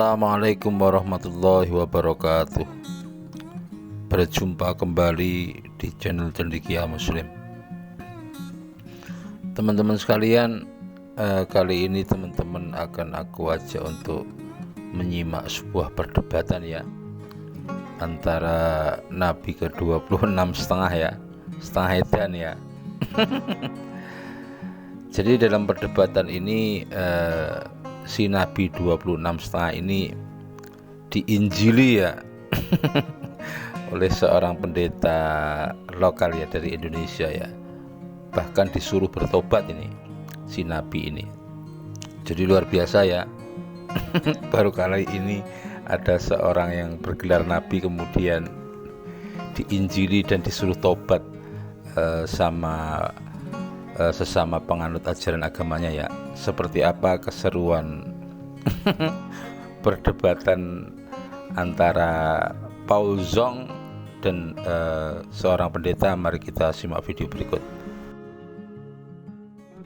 Assalamualaikum warahmatullahi wabarakatuh. Berjumpa kembali di channel Cendekia Muslim. Teman-teman sekalian, kali ini teman-teman akan aku ajak untuk menyimak sebuah perdebatan ya, antara Nabi ke-26 setengah edan ya. Jadi dalam perdebatan ini si Nabi 26 setengah ini diinjili ya oleh seorang pendeta lokal ya dari Indonesia ya. Bahkan disuruh bertobat ini si Nabi ini. Jadi luar biasa ya. Baru kali ini ada seorang yang bergelar Nabi kemudian diinjili dan disuruh tobat sama sesama penganut ajaran agamanya ya. Seperti apa keseruan perdebatan antara Paul Zong dan seorang pendeta? Mari kita simak video berikut.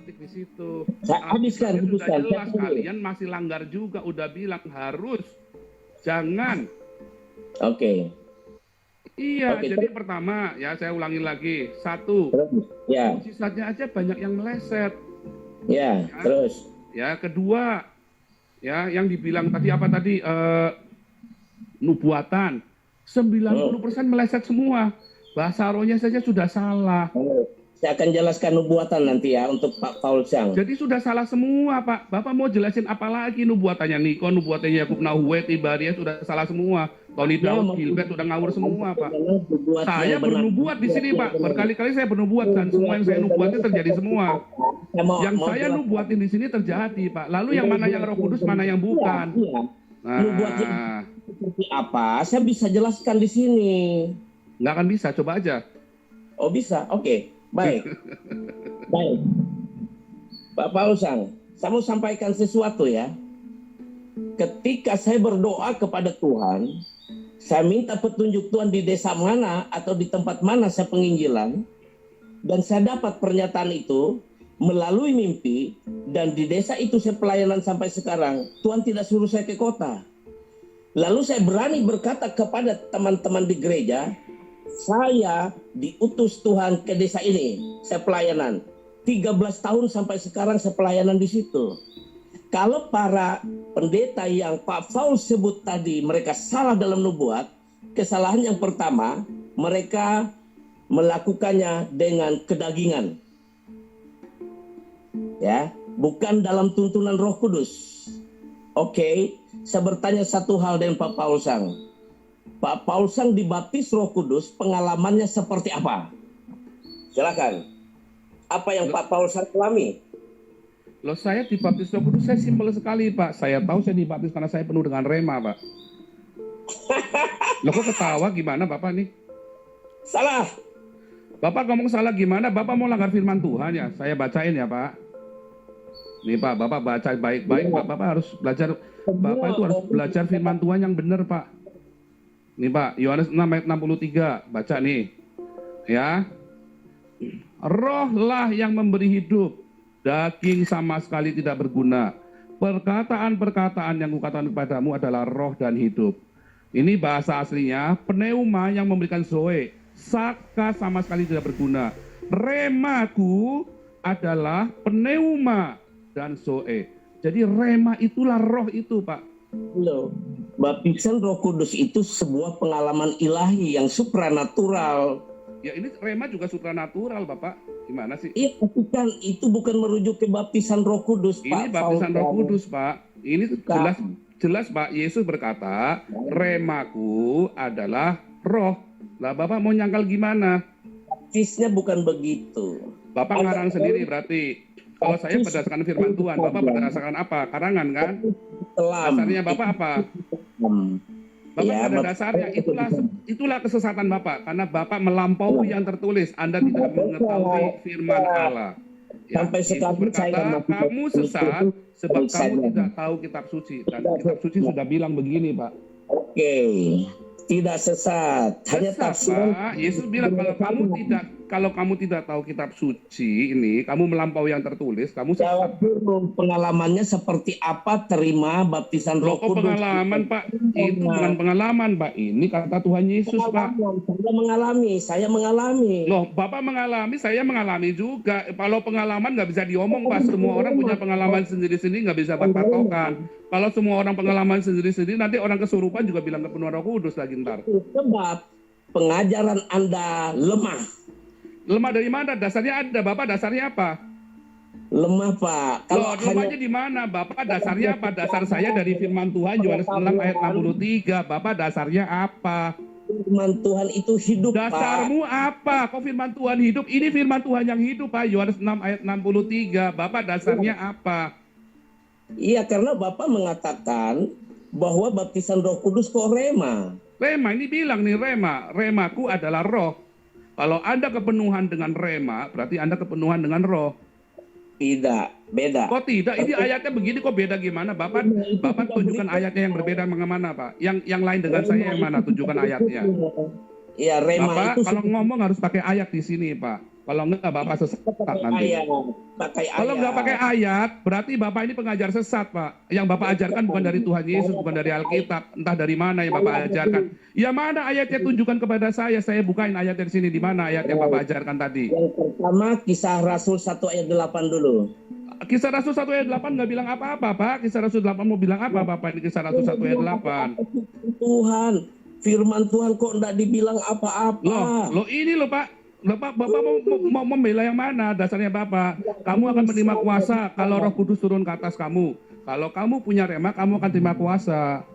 Di situ habiskan. jelas kalian masih langgar juga, udah bilang harus jangan. Oke. Iya, Oke, jadi pertama ya saya ulangi lagi. Satu, Ya, sisanya aja banyak yang meleset. ya, terus. Ya, kedua, ya yang dibilang tadi apa tadi nubuatan 90% meleset semua. Bahasa rohnya saja sudah salah. Saya akan jelaskan nubuatan nanti ya untuk Pak Paul Zhang. Jadi sudah salah semua, Pak. Bapak mau jelasin apa lagi nubuatannya Niko, nubuatannya Yakub Nahuwe, Tibaria sudah salah semua. Tony Daud, Gilbert sudah ngawur semua, Pak. Saya bernubuat di sini, Pak. Berkali-kali saya bernubuat dan semua yang saya nubuatin terjadi semua. Yang saya nubuatin di sini terjadi, Pak. Lalu yang mana yang Roh Kudus, mana yang bukan? Nubuatnya seperti apa? Saya bisa jelaskan di sini. Nggak akan bisa, coba aja. Oh bisa, oke. Baik. Baik. Pak Paul Zhang, saya mau sampaikan sesuatu ya. Ketika saya berdoa kepada Tuhan, saya minta petunjuk Tuhan di desa mana atau di tempat mana saya penginjilan, dan saya dapat pernyataan itu melalui mimpi, dan di desa itu saya pelayanan sampai sekarang. Tuhan tidak suruh saya ke kota. Lalu saya berani berkata kepada teman-teman di gereja, saya diutus Tuhan ke desa ini. Saya pelayanan 13 tahun sampai sekarang, saya pelayanan di situ. Kalau para pendeta yang Pak Paul sebut tadi mereka salah dalam nubuat, kesalahan yang pertama, mereka melakukannya dengan kedagingan. Ya, bukan dalam tuntunan Roh Kudus. Oke, saya bertanya satu hal dengan Pak Paul Zhang. Pak Paul Zhang dibaptis Roh Kudus, pengalamannya seperti apa? Silakan. Apa yang Pak Paul Zhang alami? Loh, saya dibaptis Roh Kudus, saya simpel sekali, Pak. Saya tahu saya dibaptis karena saya penuh dengan rema, Pak. Loh, kok ketawa gimana, Bapak nih? Salah. Bapak ngomong salah gimana? Bapak mau langgar firman Tuhan ya? Saya bacain ya, Pak. Nih, Pak, Bapak baca baik-baik, Pak. Bapak harus belajar, Bapak itu harus belajar firman Tuhan yang benar, Pak. Nih, Pak, Yohanes 6 ayat 63, baca nih. Ya. Rohlah yang memberi hidup, daging sama sekali tidak berguna. Perkataan-perkataan yang kukatakan kepadamu adalah roh dan hidup. Ini bahasa aslinya, pneuma yang memberikan zoe, saka sama sekali tidak berguna. Remaku adalah pneuma dan zoe. Jadi rema itulah roh itu, Pak. Loh, baptisan Roh Kudus itu sebuah pengalaman ilahi yang supranatural. Ya ini rema juga supranatural, Bapak. Gimana sih? Iya, tapi kan itu bukan merujuk ke baptisan Roh Kudus, Ini Pak. baptisan Roh Kudus, Pak. Ini jelas, Pak. Yesus berkata, remaku adalah roh. Lah, Bapak mau nyangkal gimana? Baptisnya bukan begitu. Bapak ngarang sendiri berarti. Kalau saya berdasarkan firman Tuhan, Bapak berdasarkan apa? Karangan kan? Dasarnya Bapak apa? Bapak Ya, pada dasarnya itulah kesesatan Bapak, karena Bapak melampaui yang tertulis. Anda tidak mengetahui firman Allah. Ya, Sampai Yesus sekarang berkata, saya kamu sesat sebab kamu tidak tahu kitab suci. Dan kitab suci sudah bilang begini, Pak. Oke, tidak sesat. Hanya Sesat, tafsiran. Pak. Yesus bilang kalau kamu tidak kalau kamu tidak tahu kitab suci ini, kamu melampaui yang tertulis, kamu sesat. Jawab dulu, pengalamannya seperti apa terima baptisan Loh, Roh kok Kudus? pengalaman, Pak? Itu bukan pengalaman, Pak. Ini kata Tuhan Yesus, Pak. Saya mengalami. Loh, Bapak mengalami, saya mengalami juga. Kalau pengalaman nggak bisa diomong, Pak. Semua orang punya pengalaman sendiri-sendiri, nggak bisa buat patokan. Kalau semua orang pengalaman sendiri-sendiri, nanti orang kesurupan juga bilang kepenuhan Roh Kudus lagi ntar. Sebab pengajaran Anda lemah. Lemah dari mana? Dasarnya ada, Bapak. Dasarnya apa? Lemah, Pak. Loh, lemahnya di mana? Bapak dasarnya apa? Dasar saya dari firman Tuhan Yohanes 6 ayat 63. Bapak dasarnya apa? Firman Tuhan itu hidup, Dasarmu apa? Kok firman Tuhan hidup? Ini firman Tuhan yang hidup, Pak. Yohanes 6 ayat 63. Bapak dasarnya apa? Iya, karena Bapak mengatakan bahwa baptisan Roh Kudus kok rema. Rema, ini bilang nih rema. Remaku adalah roh. Kalau Anda kepenuhan dengan rema, berarti Anda kepenuhan dengan roh. Tidak, beda. Kok tidak? Ini ayatnya begini kok beda gimana? Bapak tunjukkan ayatnya yang berbeda mana, Pak? Yang lain dengan saya yang mana? Tunjukkan ayatnya. Iya, rema Bapak itu kalau ngomong harus pakai ayat di sini, Pak. Kalau enggak Bapak sesat nanti. Kalau enggak pakai ayat, berarti Bapak ini pengajar sesat, Pak. Yang Bapak ajarkan bukan dari Tuhan Yesus, bukan dari Alkitab. Entah dari mana yang Bapak ajarkan. Ya mana ayatnya, tunjukkan kepada saya. Saya bukain ayat dari sini. Di mana ayat yang Bapak ajarkan tadi? Yang pertama Kisah Rasul 1 ayat 8 dulu. Kisah Rasul 1 ayat 8 nggak bilang apa-apa, Pak. Kisah Rasul 8 mau bilang apa, Bapak? Ini Kisah Rasul 1 ayat 8. Tuhan, firman Tuhan kok enggak dibilang apa-apa. Loh ini loh, Pak. Bapak mau membela yang mana? Dasarnya Bapak, kamu akan menerima kuasa kalau Roh Kudus turun ke atas kamu. Kalau kamu punya rema, kamu akan terima kuasa.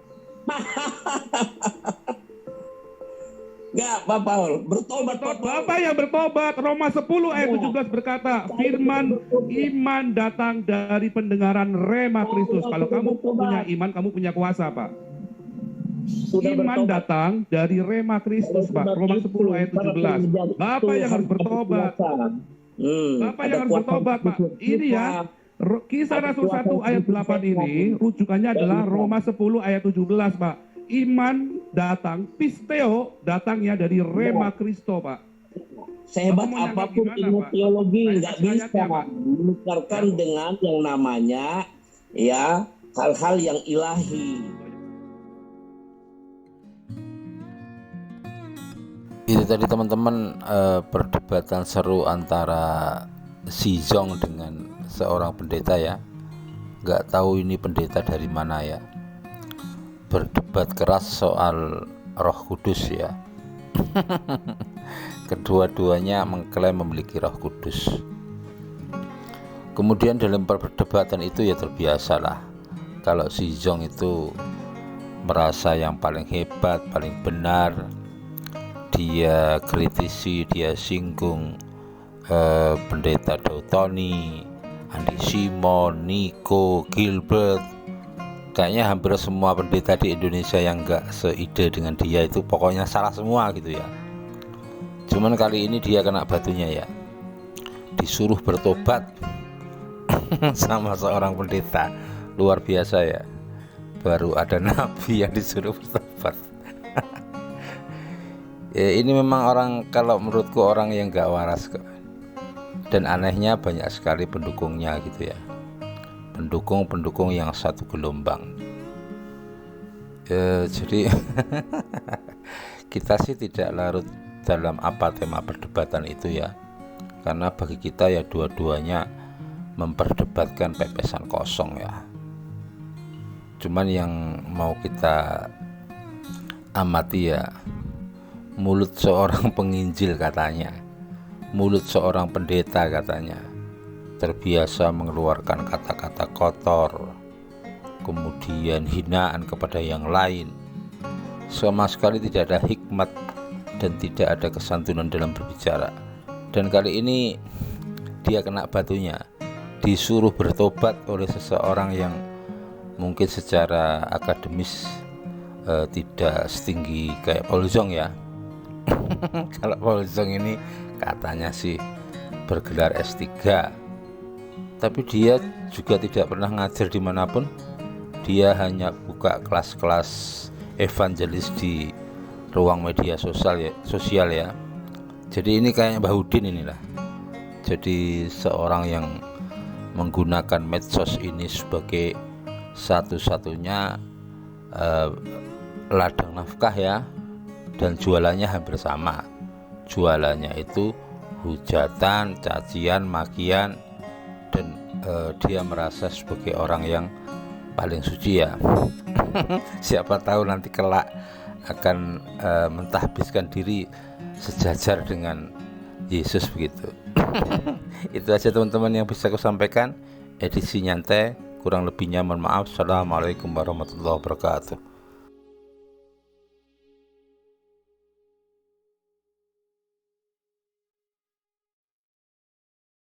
Enggak, Pak Paul, bertobat. Bapak yang bertobat. Roma 10 ayat 17 berkata, firman iman datang dari pendengaran rema Kristus. Kalau kamu punya iman, kamu punya kuasa, Pak. Iman datang dari rema Kristus, Pak. Roma 10 ayat 17. Bapak yang harus bertobat. Bapak yang harus bertobat, Pak. Ini ya, Kisah Rasul 1 ayat 8 ini rujukannya adalah Roma 10 ayat 17, Pak. Iman datang, pisteo datangnya dari rema Kristo, Pak. Sehebat apapun ilmu teologi nggak bisa menukarkan dengan yang namanya ya hal-hal yang ilahi. Itu tadi teman-teman, perdebatan seru antara si Zong dengan seorang pendeta ya. Nggak tahu ini pendeta dari mana ya. Berdebat keras soal Roh Kudus ya. Kedua-duanya mengklaim memiliki Roh Kudus. Kemudian dalam perdebatan itu ya terbiasalah. Kalau si Zong itu merasa yang paling hebat, paling benar, dia kritisi, dia singgung pendeta Dautoni, Andi Simon, Nico, Gilbert. Kayaknya hampir semua pendeta di Indonesia yang enggak seide dengan dia itu pokoknya salah semua gitu ya. Cuman kali ini dia kena batunya ya. Disuruh bertobat sama seorang pendeta. Luar biasa ya. Baru ada nabi yang disuruh bertobat. Ya, ini memang orang, kalau menurutku orang yang gak waras kok. Dan anehnya banyak sekali pendukungnya gitu ya. Pendukung yang satu gelombang. Jadi kita sih tidak larut dalam apa tema perdebatan itu ya. Karena bagi kita ya dua-duanya memperdebatkan pepesan kosong ya. Cuman yang mau kita amati ya, mulut seorang penginjil katanya, mulut seorang pendeta katanya, terbiasa mengeluarkan kata-kata kotor, kemudian hinaan kepada yang lain. Sama sekali tidak ada hikmat dan tidak ada kesantunan dalam berbicara. Dan kali ini dia kena batunya, disuruh bertobat oleh seseorang yang mungkin secara akademis tidak setinggi kayak Paul Zong ya. Kalau Paul Zong ini katanya sih bergelar S3, tapi dia juga tidak pernah ngajar dimanapun. Dia hanya buka kelas-kelas evangelis di ruang media sosial ya. Jadi ini kayak Mbah Udin inilah. Jadi seorang yang menggunakan medsos ini sebagai satu-satunya ladang nafkah ya, dan jualannya hampir sama. Jualannya itu hujatan, cacian, makian, dan dia merasa sebagai orang yang paling suci ya. Siapa tahu nanti kelak akan mentahbiskan diri sejajar dengan Yesus begitu. Itu aja teman-teman yang bisa aku sampaikan, edisi nyantai, kurang lebihnya mohon maaf. Assalamualaikum warahmatullahi wabarakatuh.